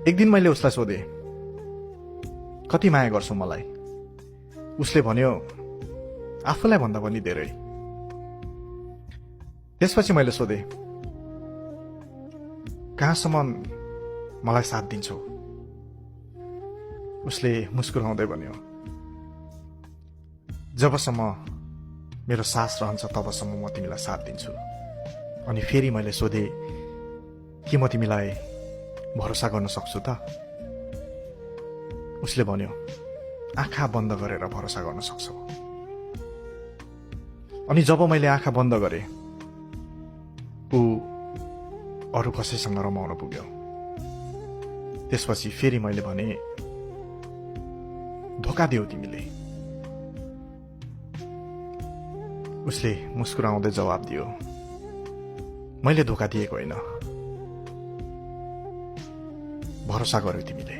एक दिन मैले उसलाई सोधे, कति माया गर्छौ मलाई? उसले भन्यो, आफूलाई भन्दा पनि धेरै। त्यसपछि मैले सोधे, कहाँसम्म मलाई साथ दिन्छौ? उसले मुस्कुराउँदै भन्यो, जबसम्म मेरो सास रहन्छ तबसम्म म तिमीलाई साथ दिन्छु। अनि फेरि मैले सोधे, के म तिमीलाई भरोसा गर्न सक्छु त? उसले भन्यो, आँखा बन्द गरेर भरोसा गर्न सक्छौ। अनि जब मैले आँखा बन्द गरे, ऊ अरू कसैसँग रमाउन पुग्यो। त्यसपछि फेरि मैले भने, धोका दियौ तिमीले। उसले मुस्कुराउँदै जवाब दियो, मैले धोका दिएको होइन, भरोसा गर्यौ तिमीले।